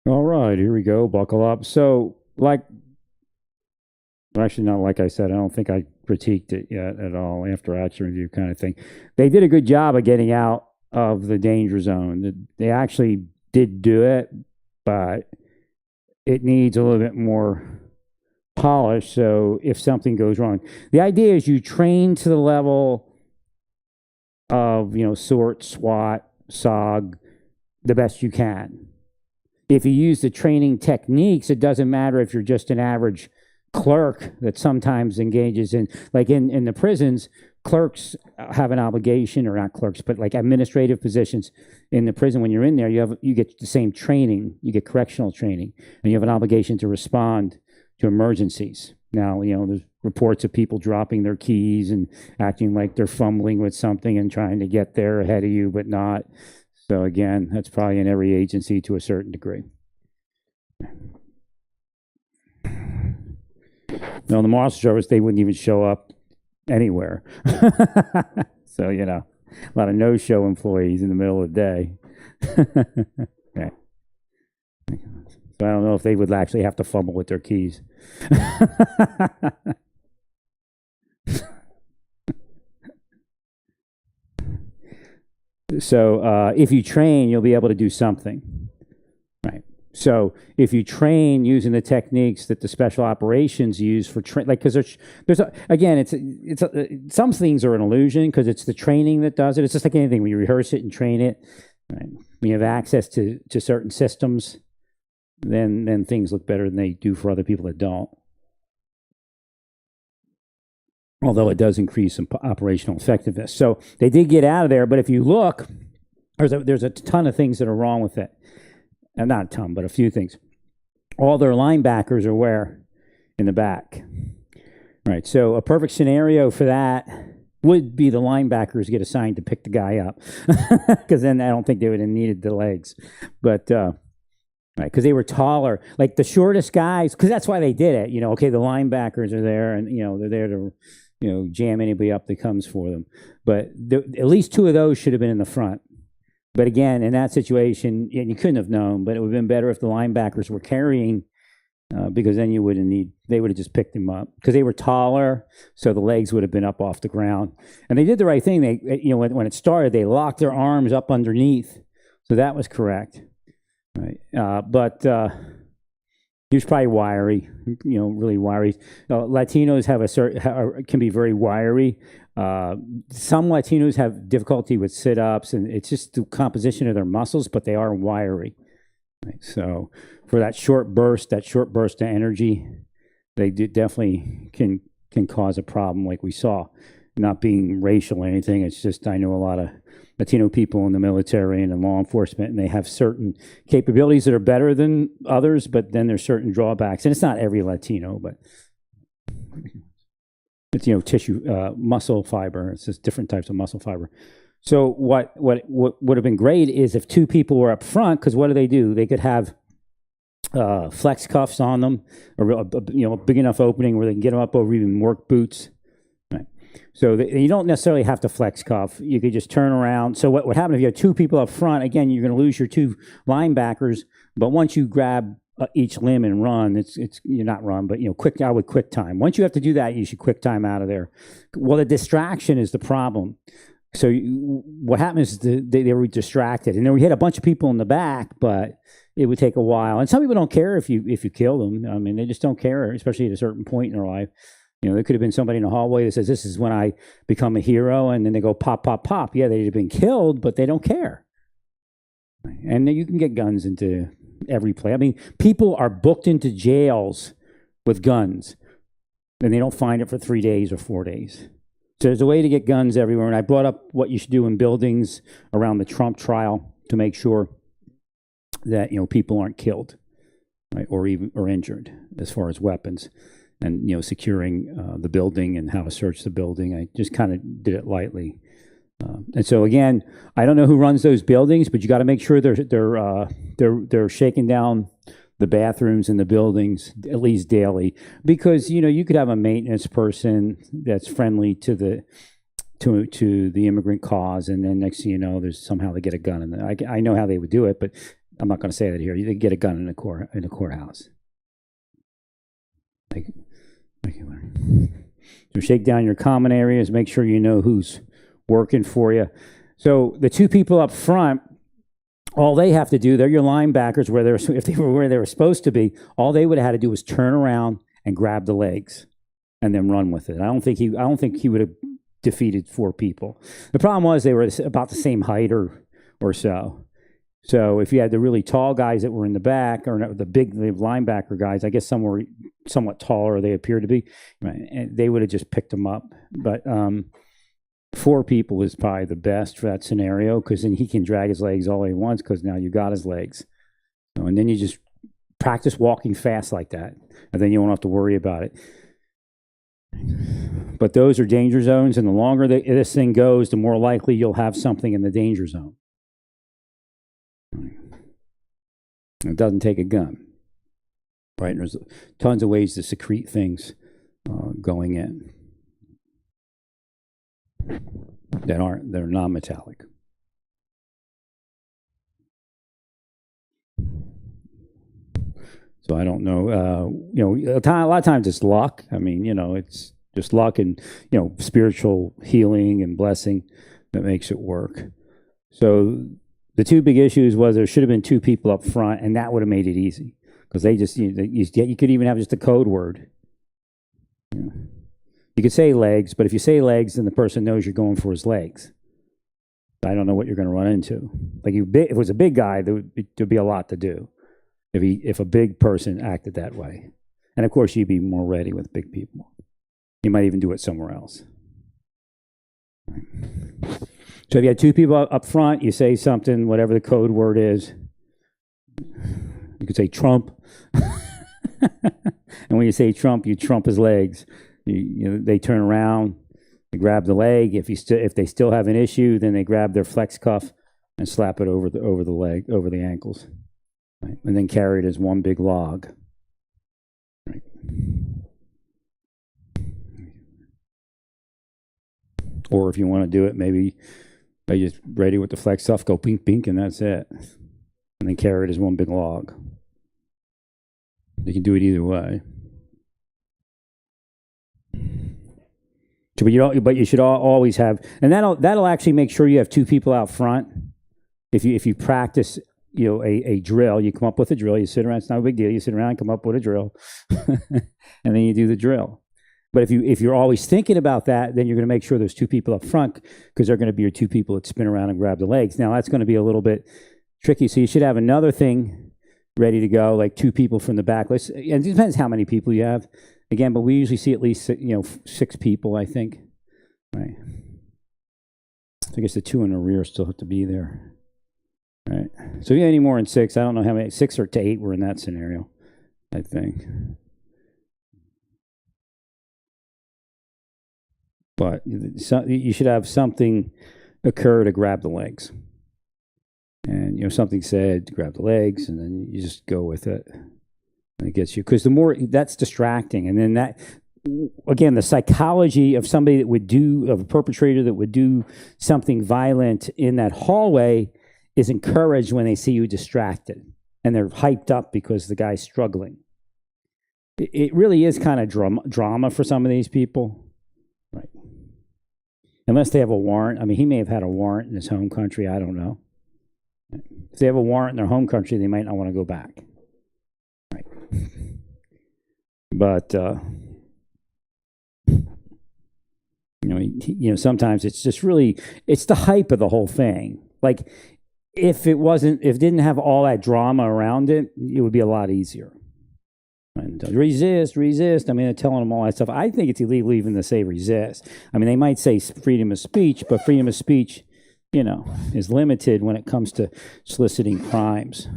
All right, here we go. Buckle up. So, actually, not like I said, I don't think I critiqued it yet at all after action review kind of thing. They did a good job of getting out of the danger zone. They actually did do it, but it needs a little bit more polish. So, if something goes wrong, the idea is you train to the level of, sort, SWAT, SOG, the best you can. If you use the training techniques, it doesn't matter if you're just an average clerk that sometimes engages in, like in the prisons, clerks have an obligation, or not clerks, but like administrative positions in the prison. When you're in there, you get the same training, you get correctional training, and you have an obligation to respond to emergencies. Now, there's reports of people dropping their keys and acting like they're fumbling with something and trying to get there ahead of you, but not. So again, that's probably in every agency to a certain degree. No, the Marshal Service, they wouldn't even show up anywhere. So, a lot of no-show employees in the middle of the day. Okay. So I don't know if they would actually have to fumble with their keys. So if you train, you'll be able to do something, right? So if you train using the techniques that the special operations use for like, because again, some things are an illusion because it's the training that does it. It's just like anything, when you rehearse it and train it, right? When you have access to certain systems, then things look better than they do for other people that don't. Although it does increase some operational effectiveness. So they did get out of there, but if you look, there's a ton of things that are wrong with it. And not a ton, but a few things. All their linebackers are where? In the back. Right, so a perfect scenario for that would be the linebackers get assigned to pick the guy up. Because then I don't think they would have needed the legs. But right, because they were taller, like the shortest guys, because that's why they did it. Okay, the linebackers are there, and they're there to jam anybody up that comes for them. But at least two of those should have been in the front. But again, in that situation, and you couldn't have known, but it would have been better if the linebackers were carrying, because then they would have just picked him up because they were taller, so the legs would have been up off the ground. And they did the right thing. They, when it started, they locked their arms up underneath, so that was correct. Right, but he was probably wiry, really wiry. Latinos can be very wiry. Some Latinos have difficulty with sit-ups, and it's just the composition of their muscles, but they are wiry. Right? So for that short burst of energy, they definitely can cause a problem like we saw. Not being racial or anything, it's just I know a lot of Latino people in the military and in law enforcement, and they have certain capabilities that are better than others, but then there's certain drawbacks. And it's not every Latino, but it's tissue, muscle fiber. It's just different types of muscle fiber. So what would have been great is if two people were up front, because what do? They could have flex cuffs on them, or a big enough opening where they can get them up over even work boots. Right. So you don't necessarily have to flex cuff. You could just turn around. So what would happen if you have two people up front? Again, you're going to lose your two linebackers. But once you grab each limb and run, you're not run, but I would quick time. Once you have to do that, you should quick time out of there. Well, the distraction is the problem. So what happens is they were distracted, and then we hit a bunch of people in the back, but it would take a while. And some people don't care if you kill them. I mean, they just don't care, especially at a certain point in their life. There could have been somebody in the hallway that says, "This is when I become a hero," and then they go pop, pop, pop. Yeah, they'd have been killed, but they don't care. And you can get guns into every place. I mean, people are booked into jails with guns, and they don't find it for 3 days or 4 days. So there's a way to get guns everywhere. And I brought up what you should do in buildings around the Trump trial to make sure that people aren't killed, right, or injured as far as weapons, and securing the building and how to search the building. I just kind of did it lightly. And so again, I don't know who runs those buildings, but you got to make sure they're shaking down the bathrooms in the buildings at least daily, because you could have a maintenance person that's friendly to the immigrant cause, and then next thing you know, there's somehow they get a gun, and I know how they would do it, but I'm not going to say that here. You get a gun in a courthouse. Like, so shake down your common areas. Make sure you know who's working for you. So the two people up front, all they have to do, they're your linebackers if they were where they were supposed to be, all they would have had to do was turn around and grab the legs and then run with it. I don't think he would have defeated 4 people. The problem was they were about the same height or so. So if you had the really tall guys that were in the back, or the linebacker guys, I guess some were somewhat taller, they appeared to be, right, and they would have just picked them up. But 4 people is probably the best for that scenario, because then he can drag his legs all he wants, because now you got his legs. So, and then you just practice walking fast like that, and then you won't have to worry about it. But those are danger zones, and the longer this thing goes, the more likely you'll have something in the danger zone. It doesn't take a gun, right? And there's tons of ways to secrete things going in that are non-metallic. So I don't know. A lot of times it's luck. I mean, it's just luck and spiritual healing and blessing that makes it work. So the 2 big issues was there should have been 2 people up front, and that would have made it easy, because they just you could even have just a code word. You could say legs, but if you say legs, then the person knows you're going for his legs. I don't know what you're going to run into. Like if it was a big guy, there'd be a lot to do. If a big person acted that way, and of course you'd be more ready with big people. You might even do it somewhere else. So if you had 2 people up front, you say something, whatever the code word is. You could say Trump. And when you say Trump, you trump his legs. They turn around, they grab the leg. If they still have an issue, then they grab their flex cuff and slap it over the leg, over the ankles, right? And then carry it as one big log. Right. Or if you want to do it, maybe you just ready with the flex cuff, go pink, pink, and that's it. And then carry it as one big log. You can do it either way. But you should always have, and that'll actually make sure you have 2 people out front. If you practice, a drill, you come up with a drill. You sit around. It's not a big deal. You sit around and come up with a drill, and then you do the drill. But if you're always thinking about that, then you're going to make sure there's 2 people up front, because they're going to be your 2 people that spin around and grab the legs. Now that's going to be a little bit tricky. So you should have another thing ready to go, like 2 people from the back. And it depends how many people you have. Again, but we usually see at least 6 people, I think. Right. I guess the 2 in the rear still have to be there. Right. So if you have any more than 6, I don't know how many, 6 or to 8 were in that scenario, I think. But you should have something occur to grab the legs. And something said to grab the legs, and then you just go with it. And it gets you, because the more that's distracting, and then that, again, the psychology of somebody of a perpetrator that would do something violent in that hallway is encouraged when they see you distracted, and they're hyped up because the guy's struggling. It really is kind of drama for some of these people, right? Unless they have a warrant. I mean, he may have had a warrant in his home country. I don't know. If they have a warrant in their home country, they might not want to go back. Right. But sometimes it's just really, it's the hype of the whole thing. Like if it didn't have all that drama around it, it would be a lot easier. And resist. I mean, they're telling them all that stuff. I think it's illegal even to say resist. I mean, they might say freedom of speech, but freedom of speech, is limited when it comes to soliciting crimes.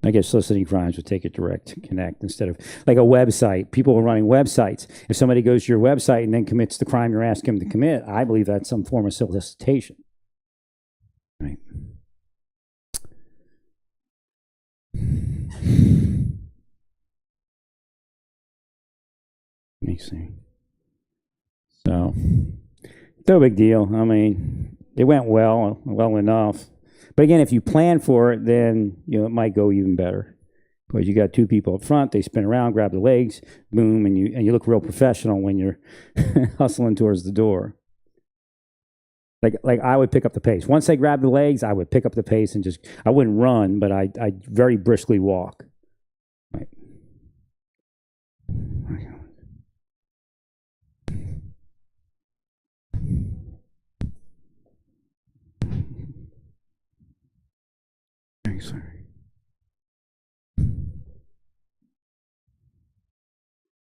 I guess soliciting crimes would take a direct connect instead of like a website. People are running websites. If somebody goes to your website and then commits the crime you're asking them to commit, I believe that's some form of solicitation. Right. Let me see. So, no big deal. I mean, it went well enough. But again, if you plan for it, then it might go even better. Because you got two people up front, they spin around, grab the legs, boom, and you look real professional when you're hustling towards the door. Like I would pick up the pace. Once they grab the legs, I would pick up the pace and I wouldn't run, but I'd very briskly walk. Right. Sorry.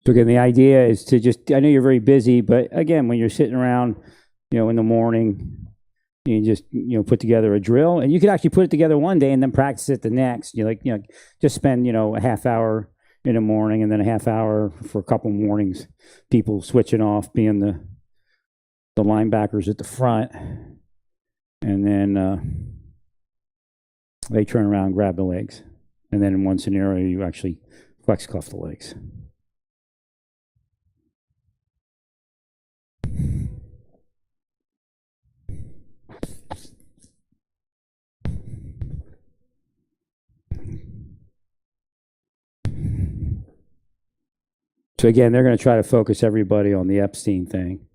So again, the idea is to I know you're very busy, but again, when you're sitting around, in the morning, you just, put together a drill, and you could actually put it together one day and then practice it the next. Just spend, a half hour in the morning and then a half hour for a couple mornings, people switching off, being the linebackers at the front, and then they turn around and grab the legs. And then in one scenario, you actually flex cuff the legs. So again, they're going to try to focus everybody on the Epstein thing.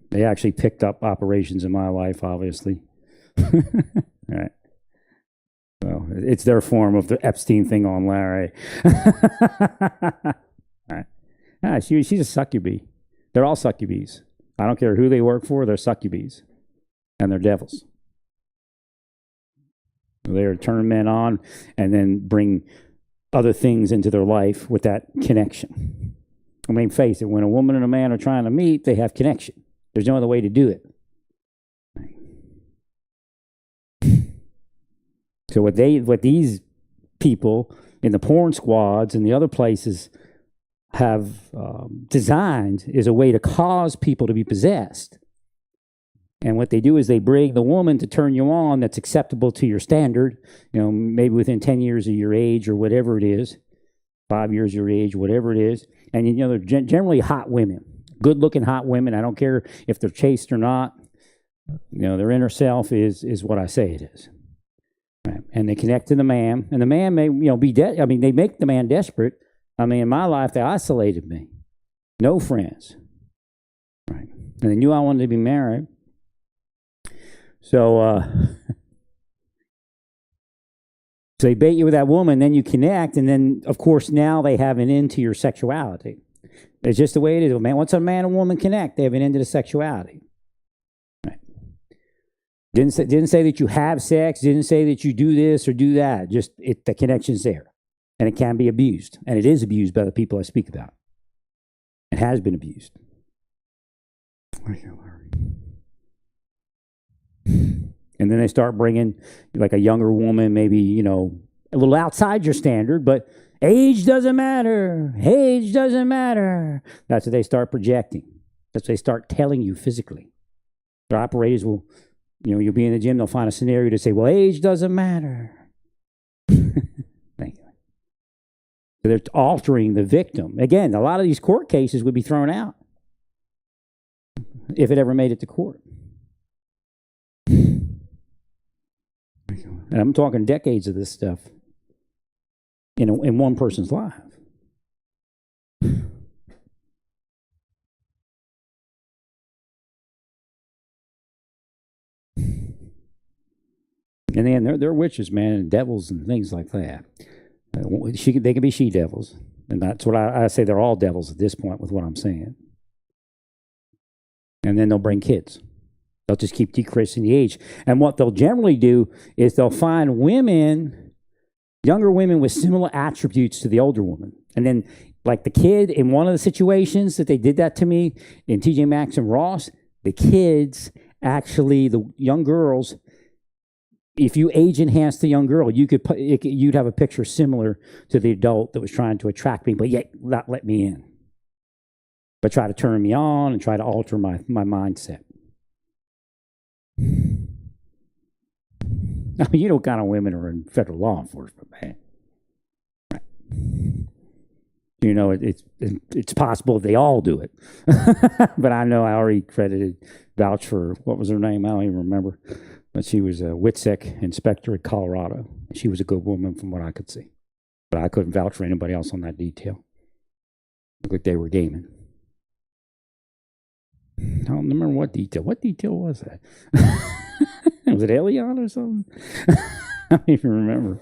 They actually picked up operations in my life, obviously. All right. Well, it's their form of the Epstein thing on Larry. All right. She's a succubus. They're all succubus. I don't care who they work for, they're succubus. And they're devils. They're turning men on and then bring other things into their life with that connection. I mean, face it, when a woman and a man are trying to meet, they have connection. There's no other way to do it. So what these people in the porn squads and the other places have designed is a way to cause people to be possessed. And what they do is they bring the woman to turn you on that's acceptable to your standard, maybe within 10 years of your age or whatever it is, 5 years of your age, whatever it is. And, they're generally hot women, good-looking hot women. I don't care if they're chaste or not. Their inner self is what I say it is. Right. And they connect to the man. And the man may, be they make the man desperate. In my life, they isolated me. No friends. Right. And they knew I wanted to be married. So they bait you with that woman, then you connect, and then, of course, now they have an end to your sexuality. It's just the way it is. Man, once a man and woman connect, they have an end to the sexuality. Right. Didn't say that you have sex, didn't say that you do this or do that. Just the connection's there. And it can be abused. And it is abused by the people I speak about. It has been abused. And then they start bringing like a younger woman, maybe, a little outside your standard, but age doesn't matter. Age doesn't matter. That's what they start projecting. That's what they start telling you physically. Their operators will, you'll be in the gym, they'll find a scenario to say, well, age doesn't matter. Thank you. So they're altering the victim. Again, a lot of these court cases would be thrown out if it ever made it to court. And I'm talking decades of this stuff in one person's life. And then they're witches, man, and devils and things like that. They can be she-devils. And that's what I say, they're all devils at this point with what I'm saying. And then they'll bring kids. They'll just keep decreasing the age. And what they'll generally do is they'll find women, younger women with similar attributes to the older woman. And then, like the kid in one of the situations that they did that to me in TJ Maxx and Ross, the kids, actually, the young girls, if you age enhance the young girl, you'd have a picture similar to the adult that was trying to attract me, but yet not let me in. But try to turn me on and try to alter my mindset. I mean, you know what kind of women are in federal law enforcement, man. Right. You know, it's possible they all do it. But I know I already vouched for, what was her name? I don't even remember. But she was a WITSEC inspector at Colorado. She was a good woman from what I could see. But I couldn't vouch for anybody else on that detail. Looked like they were gaming. I don't remember what detail. What detail was that? Was it Elion or something? I don't even remember.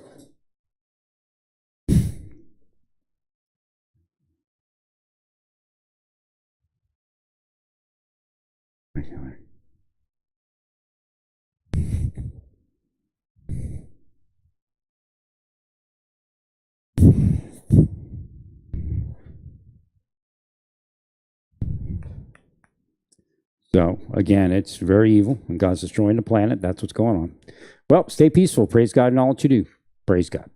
So, again, it's very evil, and God's destroying the planet. That's what's going on. Well, stay peaceful. Praise God in all that you do. Praise God.